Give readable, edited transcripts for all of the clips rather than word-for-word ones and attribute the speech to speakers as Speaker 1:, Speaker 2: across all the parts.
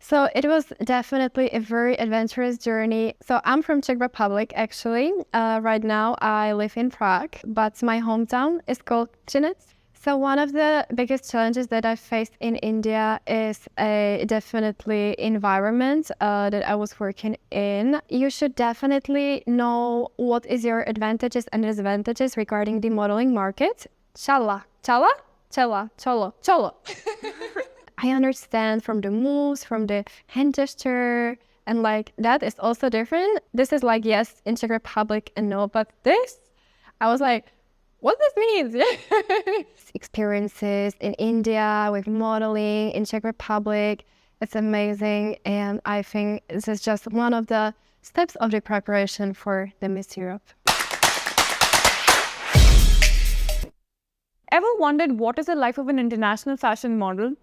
Speaker 1: So it was definitely a very adventurous journey. So I'm from Czech Republic, actually. Right now I live in Prague, but my hometown is called Třinec. So one of the biggest challenges that I faced in India is definitely environment that I was working in. You should definitely know what is your advantages and disadvantages regarding the modeling market. Chala, chala, chala, cholo, cholo. I understand from the moves, from the hand gesture, and like that is also different. This is like yes in Czech Republic and no, but this, I was like, what this means? Experiences in India with modeling in Czech Republic, it's amazing, and I think this is just one of the steps of the preparation for the Miss Europe.
Speaker 2: Ever wondered what is the life of an international fashion model?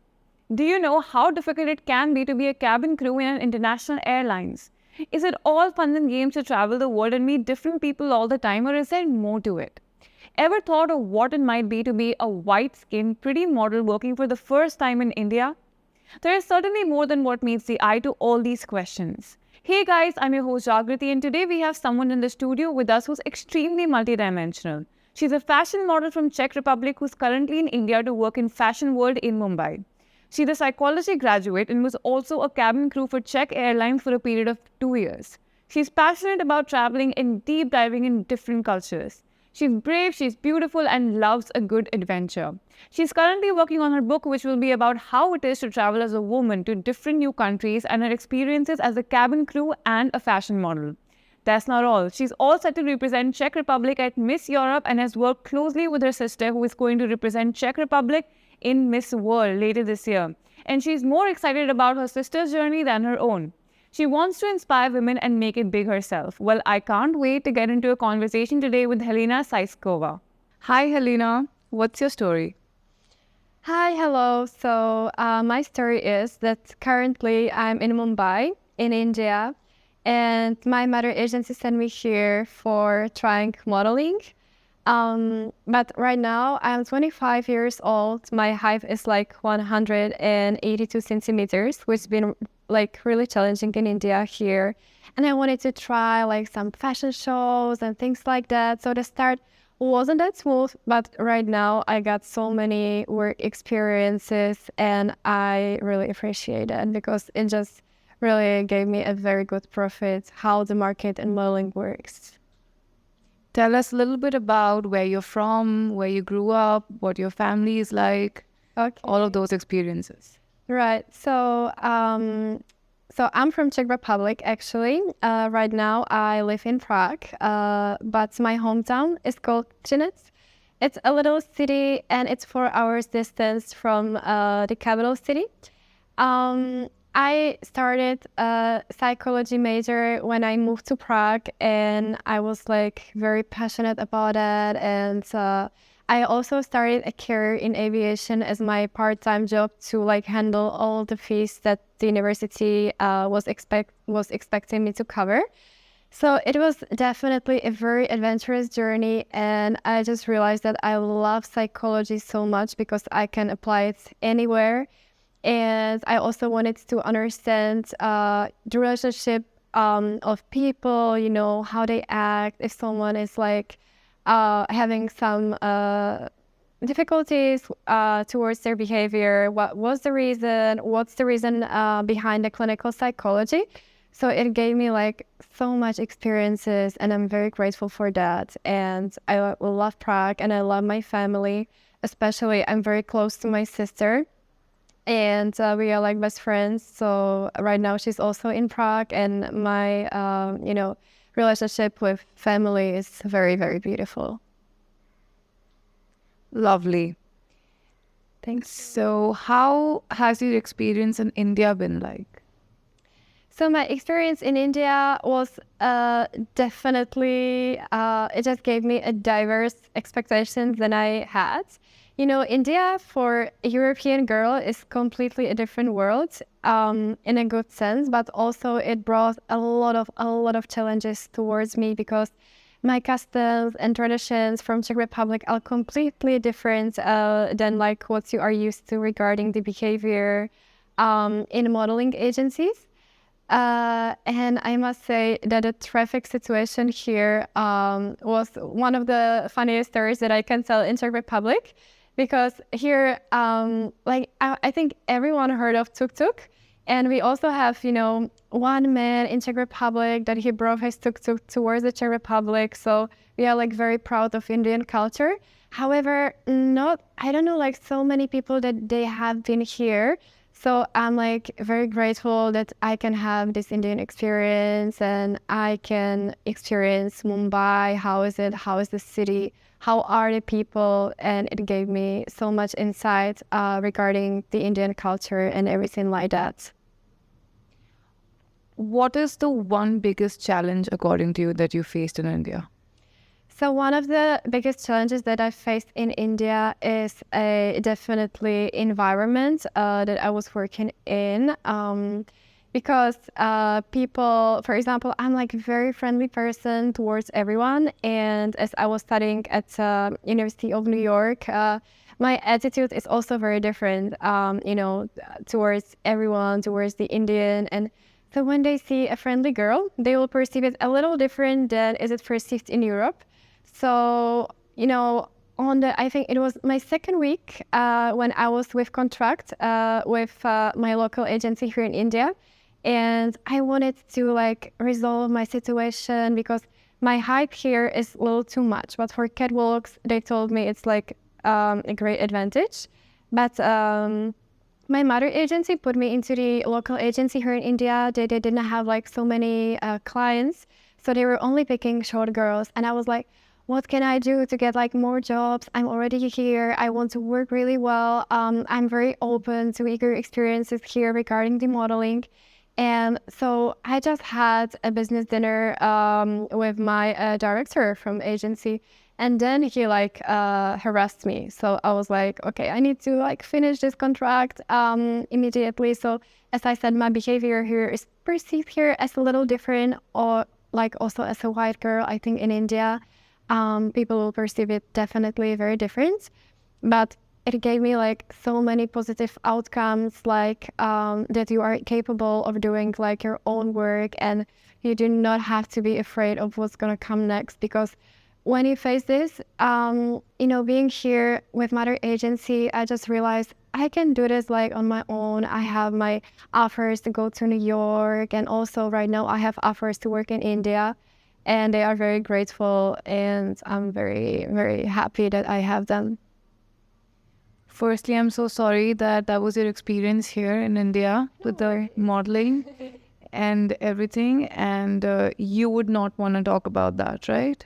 Speaker 2: Do you know how difficult it can be to be a cabin crew in an international airlines? Is it all fun and games to travel the world and meet different people all the time, or is there more to it? Ever thought of what it might be to be a white-skinned, pretty model working for the first time in India? There is certainly more than what meets the eye to all these questions. Hey guys, I'm your host Jagriti, and today we have someone in the studio with us who's extremely multidimensional. She's a fashion model from Czech Republic who's currently in India to work in Fashion World in Mumbai. She's a psychology graduate and was also a cabin crew for Czech Airlines for a period of 2 years. She's passionate about traveling and deep diving in different cultures. She's brave, she's beautiful, and loves a good adventure. She's currently working on her book, which will be about how it is to travel as a woman to different new countries and her experiences as a cabin crew and a fashion model. That's not all. She's all set to represent Czech Republic at Miss Europe and has worked closely with her sister, who is going to represent Czech Republic in Miss World later this year. And she's more excited about her sister's journey than her own. She wants to inspire women and make it big herself. Well, I can't wait to get into a conversation today with Halina Pyszkova. Hi, Halina. What's your story?
Speaker 1: Hi, hello. So my story is that currently I'm in Mumbai, in India, and my mother agency sent me here for trying modeling. But right now I'm 25 years old. My height is like 182 centimeters, which has been like really challenging in India here. And I wanted to try like some fashion shows and things like that. So the start wasn't that smooth, but right now I got so many work experiences and I really appreciate it because it just really gave me a very good profit how the market and modeling works.
Speaker 2: Tell us a little bit about where you're from, where you grew up, what your family is like, all of those experiences.
Speaker 1: Right. So I'm from Czech Republic, actually. Right now I live in Prague, but my hometown is called Třinec. It's a little city and it's 4 hours distance from the capital city. I started a psychology major when I moved to Prague, and I was like very passionate about it. And I also started a career in aviation as my part-time job to like handle all the fees that the university was expecting me to cover. So it was definitely a very adventurous journey, and I just realized that I love psychology so much because I can apply it anywhere. And I also wanted to understand the relationship of people, you know, how they act, if someone is like having some difficulties towards their behavior, what was the reason, what's the reason behind the clinical psychology. So it gave me like so much experiences, and I'm very grateful for that. And I love Prague and I love my family, especially I'm very close to my sister. And we are like best friends. So right now she's also in Prague, and my, relationship with family is very, very beautiful.
Speaker 2: Lovely.
Speaker 1: Thanks.
Speaker 2: So how has your experience in India been like?
Speaker 1: So my experience in India was definitely, it just gave me a diverse expectations than I had. You know, India for a European girl is completely a different world in a good sense, but also it brought a lot of challenges towards me because my customs and traditions from Czech Republic are completely different than like what you are used to regarding the behavior in modeling agencies. And I must say that the traffic situation here was one of the funniest stories that I can tell in Czech Republic, because here, I think everyone heard of tuk tuk, and we also have, one man in Czech Republic that he brought his tuk tuk towards the Czech Republic. So we are like very proud of Indian culture. However, I don't know, like so many people that they have been here. So I'm like very grateful that I can have this Indian experience and I can experience Mumbai. How is it? How is the city? How are the people? And it gave me so much insight regarding the Indian culture and everything like that.
Speaker 2: What is the one biggest challenge, according to you, that you faced in India?
Speaker 1: So one of the biggest challenges that I faced in India is definitely environment that I was working in. Because people, for example, I'm like a very friendly person towards everyone. And as I was studying at University of New York, my attitude is also very different, towards everyone, towards the Indian. And so when they see a friendly girl, they will perceive it a little different than is it perceived in Europe. So, I think it was my second week when I was with contract with my local agency here in India. And I wanted to like resolve my situation because my height here is a little too much. But for catwalks, they told me it's like a great advantage. But my mother agency put me into the local agency here in India. They didn't have like so many clients. So they were only picking short girls. And I was like, what can I do to get like more jobs? I'm already here. I want to work really well. I'm very open to eager experiences here regarding the modeling. And so I just had a business dinner with my director from agency. And then he like harassed me. So I was like, okay, I need to like finish this contract immediately. So as I said, my behavior here is perceived here as a little different, or like also as a white girl. I think in India, people will perceive it definitely very different. But it gave me like so many positive outcomes, like that you are capable of doing like your own work and you do not have to be afraid of what's gonna come next. Because when you face this, being here with Mother Agency, I just realized I can do this like on my own. I have my offers to go to New York, and also right now I have offers to work in India, and they are very grateful, and I'm very, very happy that I have them.
Speaker 2: Firstly, I'm so sorry that was your experience here in India with the modeling and everything, and you would not want to talk about that, right?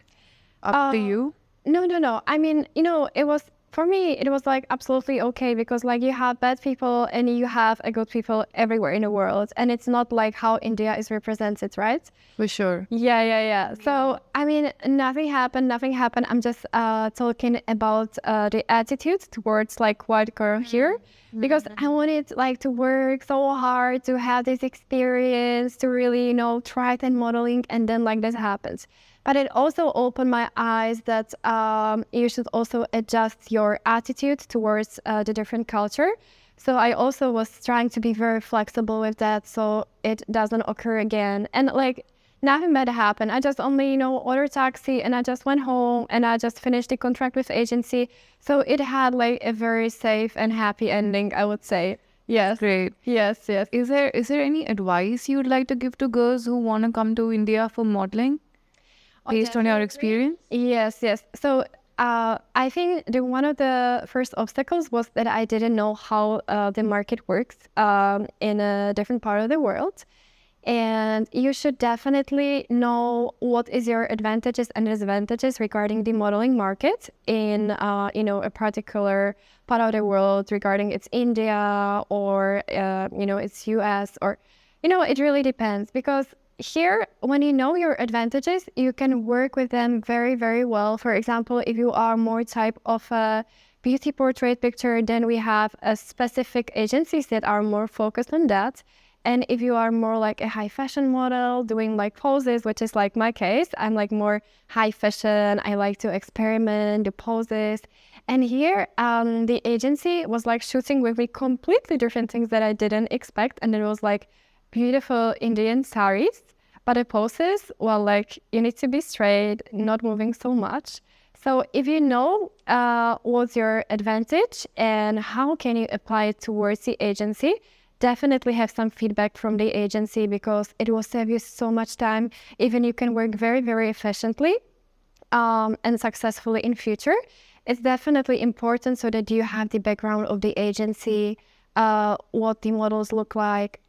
Speaker 2: Up to you.
Speaker 1: No. I mean, it was, for me, it was like absolutely okay, because like you have bad people and you have a good people everywhere in the world. And it's not like how India is represented, right?
Speaker 2: For sure.
Speaker 1: Yeah. So, I mean, nothing happened. I'm just talking about the attitude towards like white girl here, because I wanted like to work so hard to have this experience, to really, try it in modeling, and then like this happens. But it also opened my eyes that you should also adjust your attitude towards the different culture. So I also was trying to be very flexible with that, so it doesn't occur again. And like nothing bad happened. I just only, ordered taxi, and I just went home, and I just finished the contract with agency. So it had like a very safe and happy ending, I would say. Yes.
Speaker 2: Great.
Speaker 1: Yes.
Speaker 2: Is there any advice you would like to give to girls who want to come to India for modeling? Based on your experience?
Speaker 1: Yes. So I think one of the first obstacles was that I didn't know how the market works in a different part of the world. And you should definitely know what is your advantages and disadvantages regarding the modeling market in a particular part of the world, regarding it's India or it's US, or it really depends. Because here, when you know your advantages, you can work with them very, very well. For example, if you are more type of a beauty portrait picture, then we have a specific agencies that are more focused on that. And if you are more like a high fashion model doing like poses, which is like my case, I'm like more high fashion. I like to experiment, do poses. And here, the agency was like shooting with me completely different things that I didn't expect. And it was like beautiful Indian saris, but the poses, well, like you need to be straight, not moving so much. So if you know what's your advantage and how can you apply it towards the agency, definitely have some feedback from the agency because it will save you so much time. Even you can work very, very efficiently and successfully in future. It's definitely important so that you have the background of the agency, what the models look like,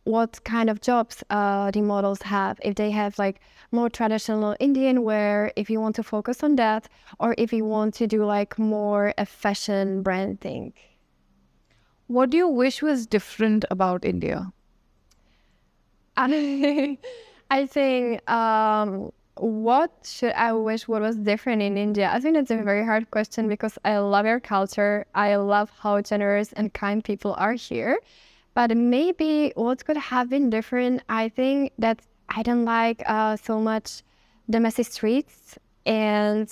Speaker 1: what kind of jobs the models have. If they have like more traditional Indian wear, if you want to focus on that, or if you want to do like more a fashion brand thing.
Speaker 2: What do you wish was different about India?
Speaker 1: I think what should I wish what was different in India? I think that's a very hard question because I love your culture. I love how generous and kind people are here. But maybe what could have been different, I think that I don't like so much the messy streets and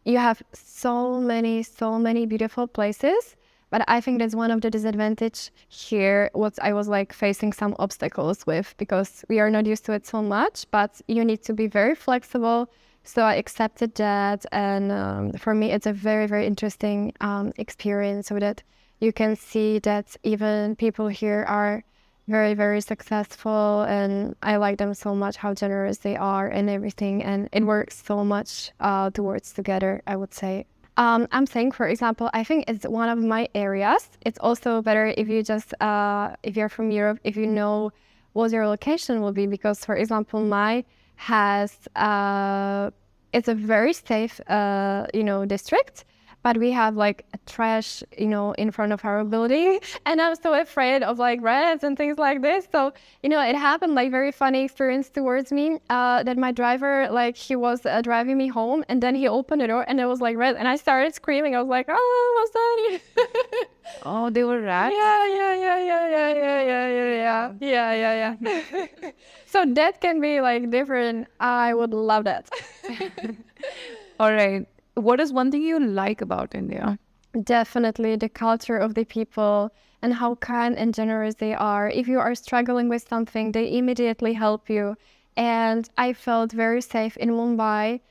Speaker 1: you have so many beautiful places. But I think that's one of the disadvantage here, what I was like facing some obstacles with because we are not used to it so much, but you need to be very flexible. So I accepted that. And for me, it's a very, very interesting experience so that you can see that even people here are very, very successful. And I like them so much, how generous they are and everything. And it works so much towards together, I would say. I'm saying, for example, I think it's one of my areas. It's also better if you just, if you're from Europe, if you know what your location will be, because, for example, my has, it's a very safe, district, but we have like a trash, in front of our building, and I'm so afraid of like rats and things like this. So, it happened like very funny experience towards me, that my driver, like he was driving me home and then he opened the door and it was like red and I started screaming. I was like, oh, what's that?
Speaker 2: Oh, they were rats?
Speaker 1: Yeah. So that can be like different. I would love that.
Speaker 2: All right. What is one thing you like about India?
Speaker 1: Definitely the culture of the people and how kind and generous they are. If you are struggling with something, they immediately help you. And I felt very safe in Mumbai.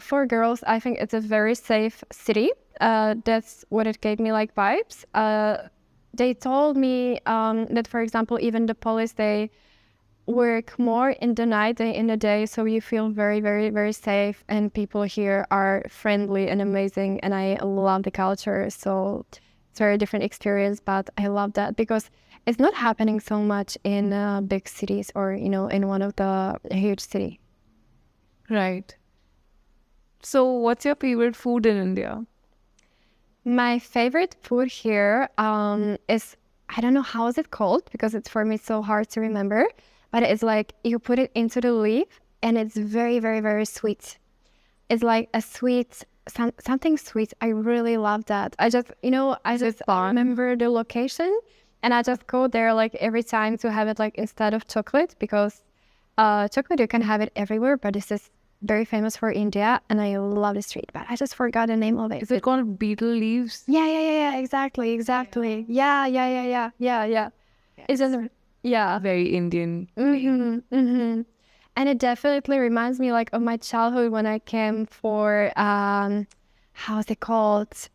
Speaker 1: For girls, I think it's a very safe city. That's what it gave me like vibes. They told me that, for example, even the police, they work more in the night than in the day, so you feel very, very, very safe. And people here are friendly and amazing, and I love the culture. So it's a very different experience, but I love that because it's not happening so much in big cities or in one of the huge city.
Speaker 2: Right. So what's your favorite food in India?
Speaker 1: My favorite food here is, I don't know how is it called because it's for me so hard to remember. But it's like you put it into the leaf and it's very, very, very sweet. It's like a sweet, something sweet. I really love that. I just remember the location and I just go there like every time to have it like instead of chocolate because chocolate, you can have it everywhere. But this is very famous for India and I love the street. But I just forgot the name of it.
Speaker 2: Is it called beetle leaves?
Speaker 1: Yeah. Exactly. Yeah. It's just... Yeah.
Speaker 2: Very Indian.
Speaker 1: And it definitely reminds me like of my childhood when I came for how's it called?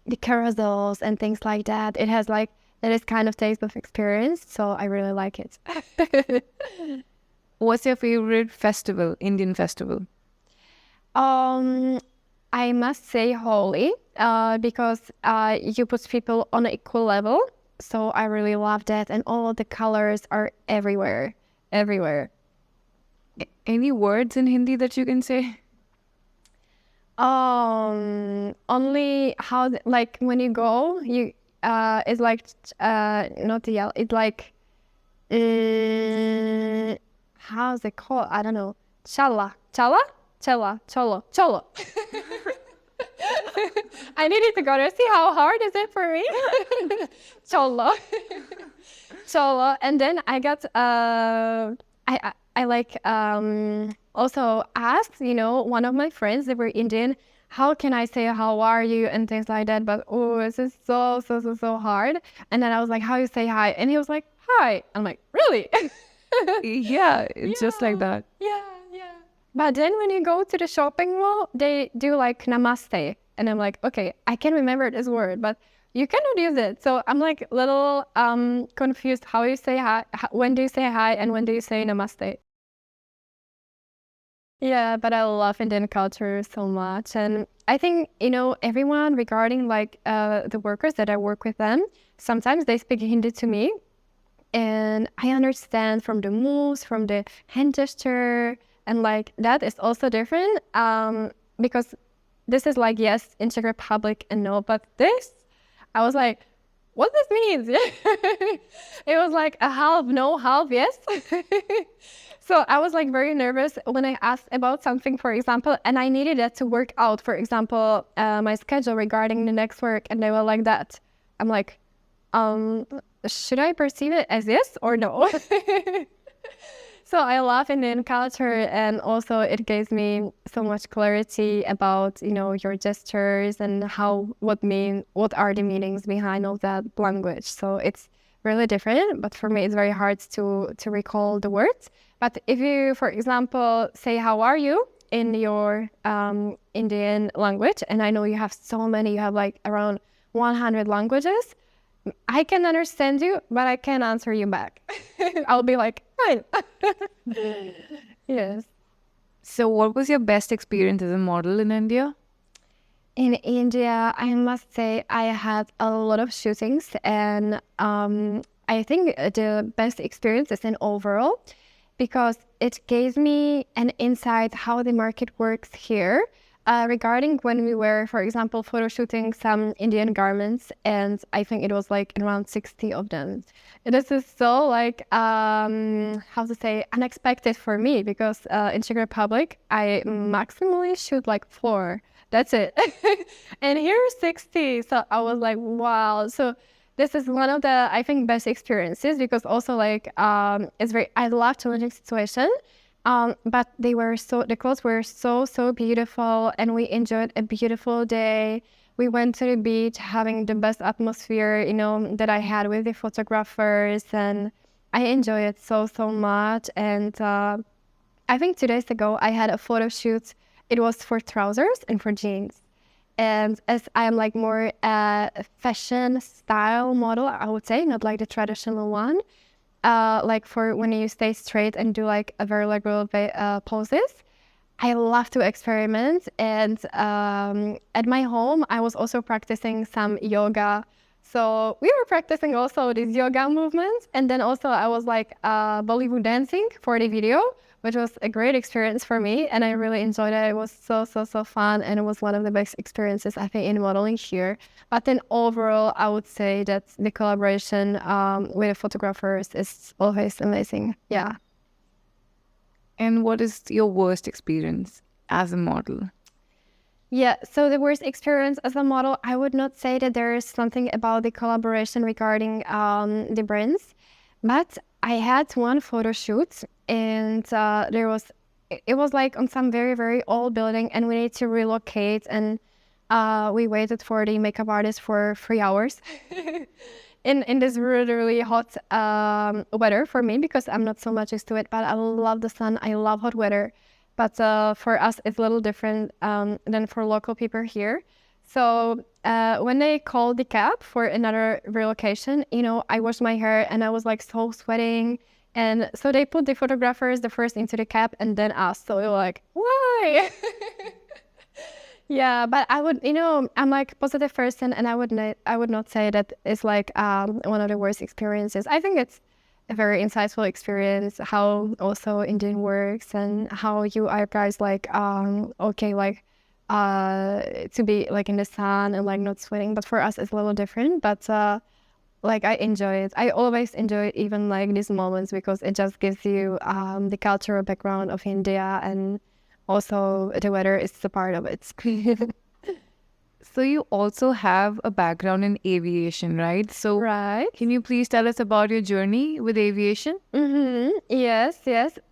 Speaker 1: The carousels and things like that. It has like that is kind of taste of experience, so I really like it.
Speaker 2: What's your favorite festival, Indian festival?
Speaker 1: I must say Holi, because you put people on an equal level. So I really love that, and all of the colors are everywhere.
Speaker 2: Any words in Hindi that you can say?
Speaker 1: Only how like when you go, you it's like not to yell. It's like how's it called? I don't know. Cholo. I needed to go there. See how hard is it for me? Cholo. And then I got I like also asked, one of my friends, they were Indian, how can I say how are you and things like that. But oh, this is so hard. And then I was like, how you say hi? And he was like, hi. I'm like, really?
Speaker 2: Yeah, it's just like that.
Speaker 1: Yeah. But then when you go to the shopping mall, they do like namaste. And I'm like, okay, I can remember this word, but you cannot use it. So I'm like a little confused how you say hi, when do you say hi and when do you say namaste? Yeah, but I love Indian culture so much. And I think, everyone regarding like the workers that I work with them, sometimes they speak Hindi to me and I understand from the moves, from the hand gesture, and like that is also different because this is like, yes, in Czech Republic and no, but this, I was like, what this means? It was like a half no, half yes. So I was like very nervous when I asked about something, for example, and I needed that to work out, for example, my schedule regarding the next work, and they were like that. I'm like, should I perceive it as yes or no? So I love Indian culture, and also it gives me so much clarity about, your gestures and what are the meanings behind all that language. So it's really different, but for me it's very hard to recall the words. But if you, for example, say how are you in your Indian language, and I know you have so many, you have like around 100 languages, I can understand you, but I can't answer you back. I'll be like, fine. Yes.
Speaker 2: So, what was your best experience as a model in India?
Speaker 1: In India, I must say I had a lot of shootings, and I think the best experience is in overall because it gave me an insight how the market works here. Regarding when we were, for example, photo shooting some Indian garments, and I think it was like around 60 of them. This is so like, how to say, unexpected for me because in Czech Republic, I maximally shoot like 4. That's it. And here 60. So I was like, wow. So this is one of the, I think, best experiences because also like, I love challenging situation. But the clothes were so beautiful, and we enjoyed a beautiful day. We went to the beach having the best atmosphere, that I had with the photographers, and I enjoyed it so much. And I think 2 days ago I had a photo shoot. It was for trousers and for jeans. And as I am like more a fashion style model, I would say, not like the traditional one. Like for when you stay straight and do like a very liberal poses. I love to experiment, and at my home I was also practicing some yoga. So we were practicing also these yoga movements, and then also I was like Bollywood dancing for the video, which was a great experience for me, and I really enjoyed it. It was so fun, and it was one of the best experiences I think in modeling here. But then overall, I would say that the collaboration with the photographers is always amazing. Yeah.
Speaker 2: And what is your worst experience as a model?
Speaker 1: Yeah, so the worst experience as a model, I would not say that there is something about the collaboration regarding the brands, but I had one photo shoot, and it was like on some very old building, and we need to relocate, and we waited for the makeup artist for 3 hours in this really hot weather for me because I'm not so much used to it, but I love the sun, I love hot weather. But for us, it's a little different than for local people here. So when they called the cab for another relocation, I washed my hair and I was like so sweating. And so they put the photographers the first into the cab and then us. So we were like, why? Yeah, but I would, I'm like a positive person, and I would not say that it's like one of the worst experiences. I think it's a very insightful experience how also Indian works and how you are guys like okay, like to be like in the sun and like not sweating, but for us it's a little different. But like I enjoy it. I always enjoy it, even like these moments, because it just gives you the cultural background of India, and also the weather is a part of it.
Speaker 2: So you also have a background in aviation, right? So
Speaker 1: Right.
Speaker 2: can you please tell us about your journey with aviation?
Speaker 1: Yes.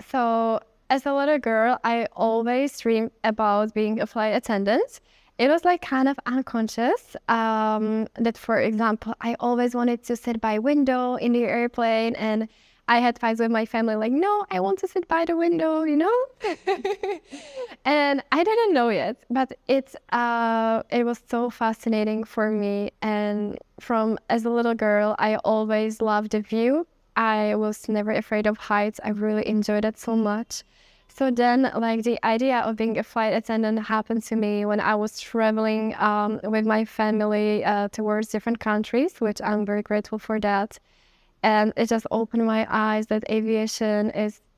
Speaker 1: So as a little girl, I always dreamed about being a flight attendant. it was like kind of unconscious. That, for example, I always wanted to sit by window in the airplane, and I had fights with my family, like, no, I want to sit by the window, you know? And I didn't know yet, but it was so fascinating for me. And from as a little girl, I always loved the view. I was never afraid of heights. I really enjoyed it so much. So then, like, the idea of being a flight attendant happened to me when I was traveling with my family towards different countries, which I'm very grateful for that. And it just opened my eyes that aviation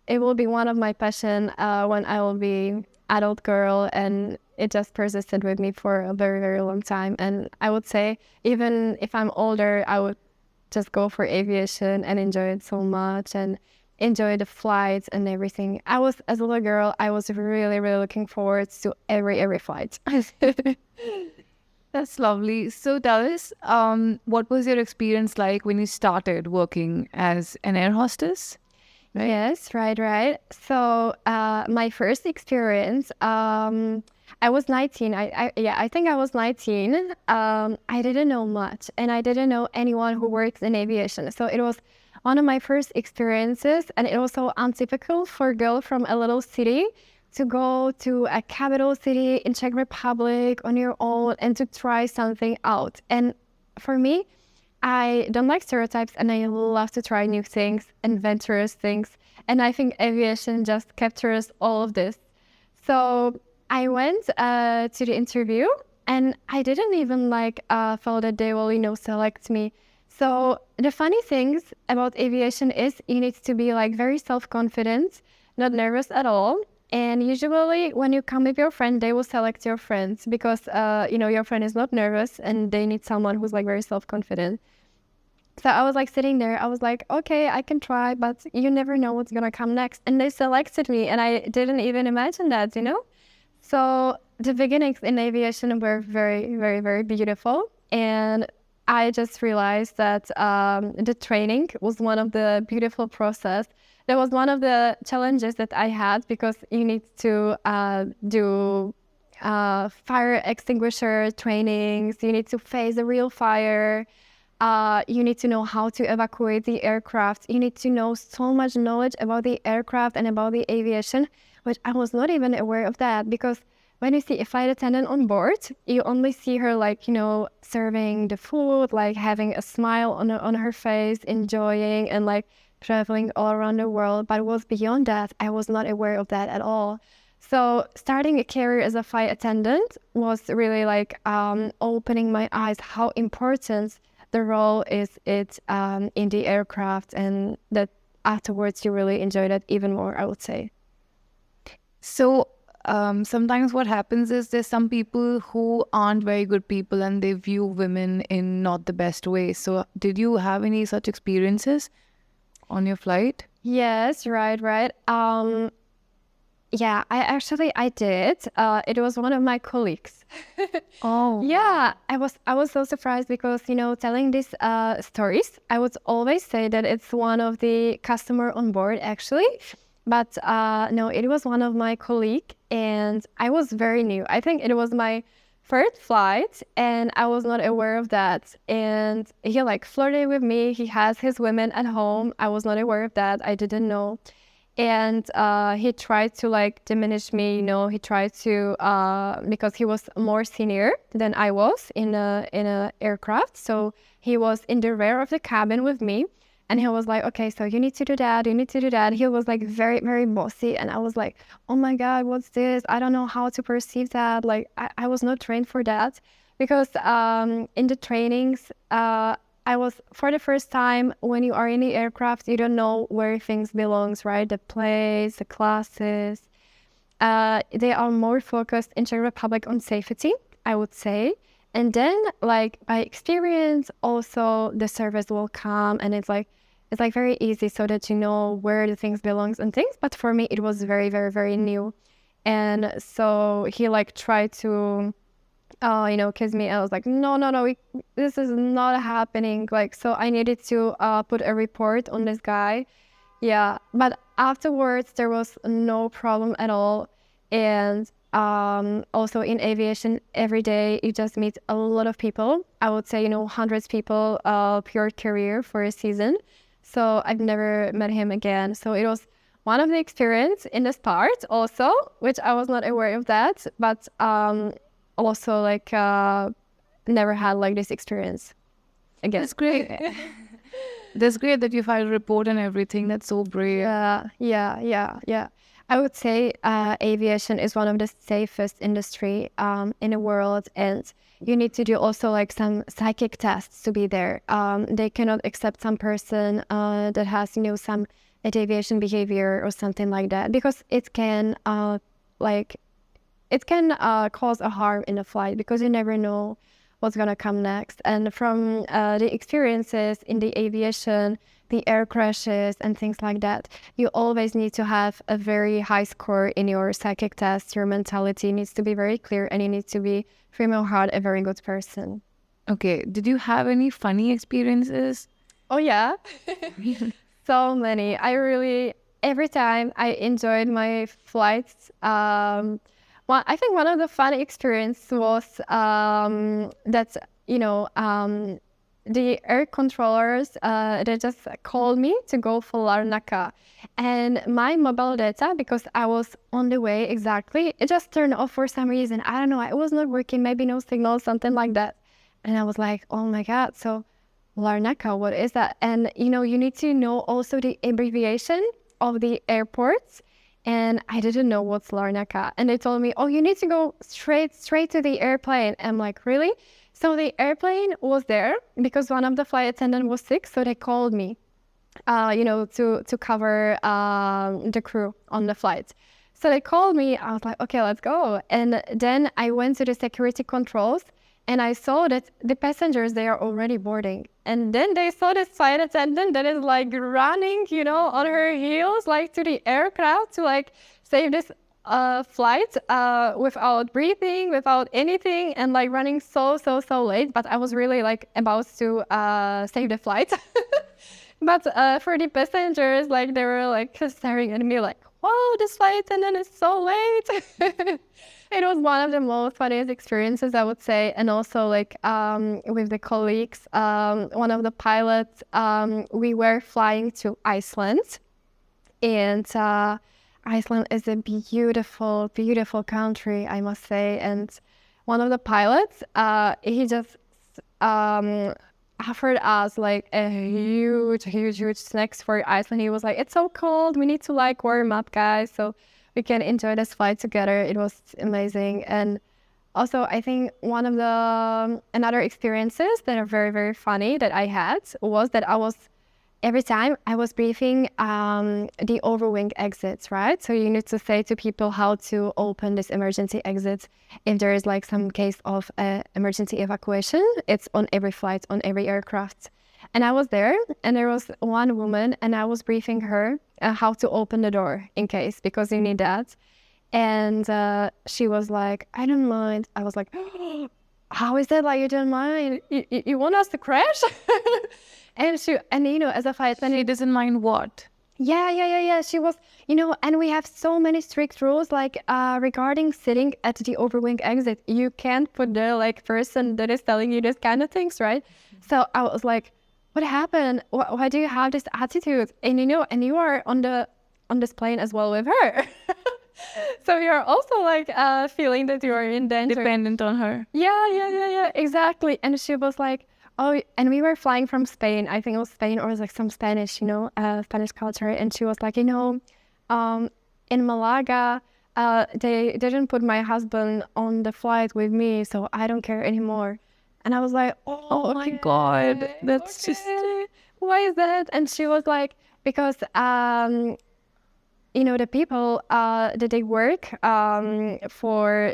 Speaker 1: it will be one of my passion when I will be adult girl, and it just persisted with me for a very, very long time. And I would say, even if I'm older, I would just go for aviation and enjoy it so much and enjoy the flights and everything. As a little girl, I was really, really looking forward to every flight.
Speaker 2: That's lovely. So tell us, what was your experience like when you started working as an air hostess? Right?
Speaker 1: Yes, right. So my first experience, I was 19. I think I was 19. I didn't know much, and I didn't know anyone who works in aviation. So it was one of my first experiences, and it was so untypical for a girl from a little city to go to a capital city in Czech Republic on your own and to try something out. And for me, I don't like stereotypes, and I love to try new things, adventurous things. And I think aviation just captures all of this. So I went to the interview, and I didn't even feel that they will, select me. So the funny things about aviation is you need to be like very self-confident, not nervous at all. And usually when you come with your friend, they will select your friends because, your friend is not nervous and they need someone who's like very self-confident. So I was like sitting there, I was like, okay, I can try, but you never know what's going to come next. And they selected me, and I didn't even imagine that, So the beginnings in aviation were very, very, very beautiful. And I just realized that the training was one of the beautiful process. That was one of the challenges that I had, because you need to do fire extinguisher trainings. You need to face a real fire. You need to know how to evacuate the aircraft. You need to know so much knowledge about the aircraft and about the aviation, which I was not even aware of that, because when you see a flight attendant on board, you only see her serving the food, like having a smile on her face, enjoying and like traveling all around the world. But it was beyond that. I was not aware of that at all. So starting a career as a flight attendant was really opening my eyes how important the role is in the aircraft, and that afterwards you really enjoy that even more, I would say.
Speaker 2: So sometimes what happens is there's some people who aren't very good people and they view women in not the best way. So did you have any such experiences on your flight?
Speaker 1: Yes, right. Yeah, I did. It was one of my colleagues.
Speaker 2: Oh.
Speaker 1: Yeah, I was so surprised because, telling these stories, I would always say that it's one of the customer on board actually. But no, it was one of my colleague, and I was very new. I think it was my first flight, and I was not aware of that. And he flirted with me. He has his women at home. I was not aware of that. I didn't know. And he tried to diminish me. He tried to because he was more senior than I was in a aircraft. So he was in the rear of the cabin with me. And he was like, okay, so you need to do that. You need to do that. He was very, very bossy. And I was like, oh my God, what's this? I don't know how to perceive that. I was not trained for that, because in the trainings, I was, for the first time, when you are in the aircraft, you don't know where things belongs, right? The place, the classes. They are more focused in Czech Republic on safety, I would say. And then by experience, also the service will come, and it's very easy, so that you know where the things belongs and things. But for me, it was very, very, very new. And so he tried to kiss me. I was like, no, this is not happening. So I needed to put a report on this guy. Yeah, but afterwards there was no problem at all. And also in aviation, every day you just meet a lot of people. I would say, hundreds of people, pure career for a season. So I've never met him again. So it was one of the experience in this part also, which I was not aware of that, but also like never had like this experience again.
Speaker 3: That's great. That's great that you filed a report and everything. That's so brave.
Speaker 1: Yeah. I would say aviation is one of the safest industry in the world, and you need to do also like some psychic tests to be there. They cannot accept some person that has some aviation behavior or something like that, because it can cause a harm in the flight, because you never know what's gonna come next. And from the experiences in the aviation, the air crashes and things like that, you always need to have a very high score in your psychic test. Your mentality needs to be very clear, and you need to be from your heart a very good person.
Speaker 3: Okay. Did you have any funny experiences?
Speaker 1: Oh yeah. So many. Every time I enjoyed my flights. I think one of the fun experience was that the air controllers they just called me to go for Larnaca, and my mobile data, because I was on the way exactly, it just turned off for some reason. I don't know. It was not working. Maybe no signal, something like that. And I was like, oh my god. So Larnaca, what is that? And you need to know also the abbreviation of the airports. And I didn't know what's Larnaca. And they told me, oh, you need to go straight to the airplane. I'm like, really? So the airplane was there because one of the flight attendants was sick. So they called me, to cover the crew on the flight. So they called me. I was like, okay, let's go. And then I went to the security controls, and I saw that the passengers, they are already boarding. And then they saw this flight attendant that is like running, on her heels, like to the aircraft to like save this flight without breathing, without anything, and like running so late. But I was really like about to save the flight. But for the passengers, like they were like staring at me like, whoa, this flight attendant is so late. It was one of the most funniest experiences, I would say. And also like with the colleagues, one of the pilots, we were flying to Iceland. And Iceland is a beautiful, beautiful country, I must say. And one of the pilots, he just offered us like a huge snacks for Iceland. He was like, it's so cold, we need to like warm up, guys, so we can enjoy this flight together. It was amazing. And also I think one of the another experiences that are very, very funny that I had was that every time I was briefing the overwing exits, right? So you need to say to people how to open this emergency exit if there is like some case of emergency evacuation. It's on every flight, on every aircraft. And I was there, and there was one woman, and I was briefing her how to open the door in case, because you need that. And she was like, I don't mind. I was like, oh, how is that, like, you don't mind? You want us to crash? And as a flight attendant,
Speaker 3: She doesn't mind what?
Speaker 1: Yeah. She was, and we have so many strict rules, like regarding sitting at the overwing exit. You can't put the like person that is telling you this kind of things, right? So I was like, what happened? Why do you have this attitude? And and you are on this plane as well with her. So you're also like feeling that you are in danger.
Speaker 3: Dependent on her.
Speaker 1: Yeah, exactly. And she was like, oh, and we were flying from Spain. I think it was Spain, or it was like some Spanish, Spanish culture. And she was like, in Malaga, they didn't put my husband on the flight with me, so I don't care anymore. And I was like,
Speaker 3: Oh my God, that's just...
Speaker 1: why is that? And she was like, because the people that they work for,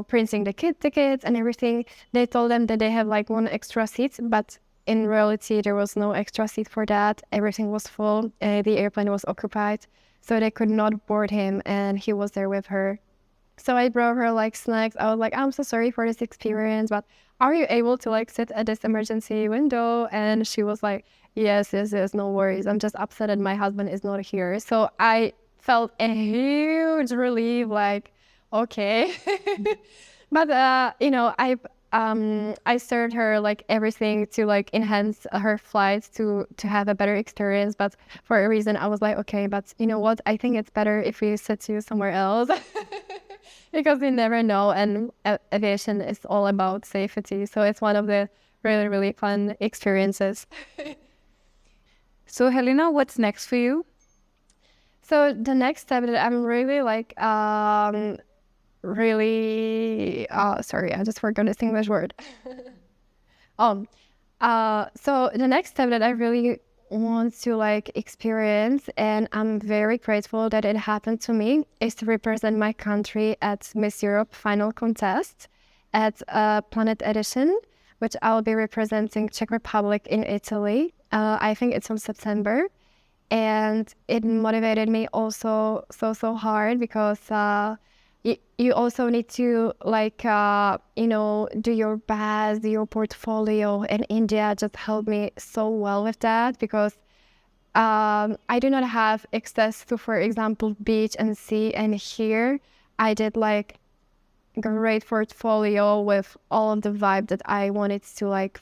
Speaker 1: printing the kid tickets and everything, they told them that they have like one extra seat, but in reality, there was no extra seat for that. Everything was full. The airplane was occupied, so they could not board him, and he was there with her. So I brought her like snacks. I was like, I'm so sorry for this experience, but are you able to like sit at this emergency window? And she was like, yes, no worries. I'm just upset that my husband is not here. So I felt a huge relief, like, okay. But I served her like everything to like enhance her flights to have a better experience. But for a reason, I was like, okay, but you know what? I think it's better if we set you somewhere else because we never know. And aviation is all about safety, so it's one of the really really fun experiences.
Speaker 3: So, Helena, what's next for you?
Speaker 1: So the next step that I'm really like really sorry, I just forgot this English word. So the next step that I really want to like experience, and I'm very grateful that it happened to me, is to represent my country at Miss Europe final contest at Planet Edition, which I'll be representing Czech Republic in Italy. I think it's from September. And it motivated me also so hard because you also need to like do your best, do your portfolio, and India just helped me so well with that because I do not have access to, for example, beach and sea, and here I did like great portfolio with all of the vibe that I wanted to like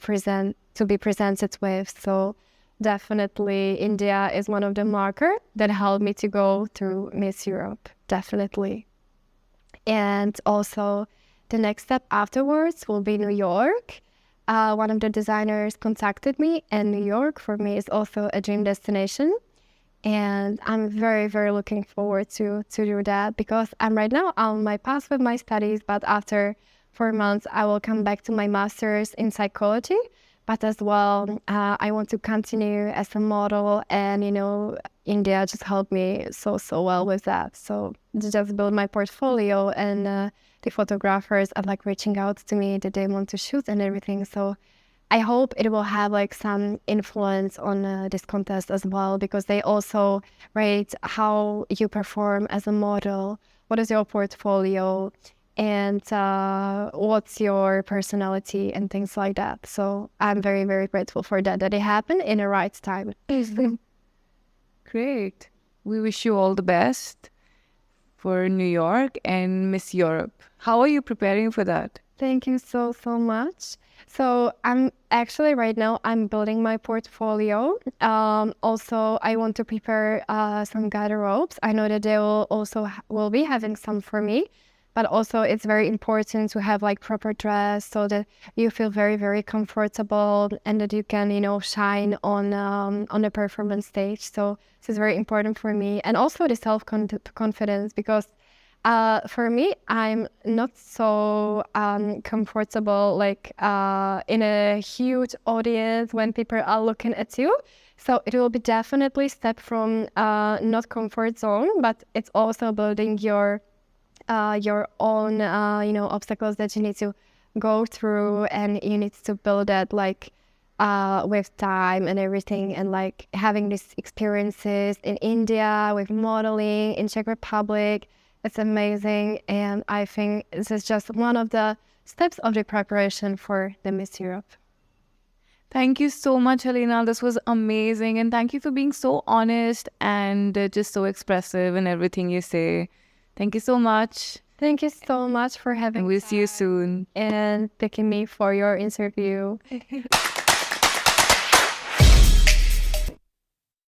Speaker 1: be presented with. So definitely India is one of the marker that helped me to go through Miss Europe, definitely. And also the next step afterwards will be New York. One of the designers contacted me, and New York for me is also a dream destination. And I'm very, very looking forward to do that because I'm right now on my path with my studies, but after 4 months, I will come back to my master's in psychology. But as well, I want to continue as a model, and India just helped me so well with that. So to just build my portfolio, and the photographers are like reaching out to me that they want to shoot and everything. So I hope it will have like some influence on this contest as well, because they also rate how you perform as a model, what is your portfolio, and what's your personality and things like that. So I'm very, very grateful for that it happened in the right time.
Speaker 3: Great. We wish you all the best for New York and Miss Europe. How are you preparing for that?
Speaker 1: Thank you so much. So I'm actually right now I'm building my portfolio. Also, I want to prepare some garderobes. I know that they will also will be having some for me, but also it's very important to have like proper dress so that you feel very, very comfortable and that you can shine on the performance stage. So this is very important for me, and also the confidence, because for me, I'm not so comfortable like in a huge audience when people are looking at you. So it will be definitely step from not comfort zone, but it's also building your own obstacles that you need to go through, and you need to build that like with time and everything, and like having these experiences in India with modeling in Czech Republic. It's amazing, and I think this is just one of the steps of the preparation for the Miss Europe.
Speaker 3: Thank you so much, Helena. This was amazing, and thank you for being so honest and just so expressive in everything you say. Thank you so much.
Speaker 1: Thank you so much for having
Speaker 3: And we'll see you soon.
Speaker 1: and picking me for your interview.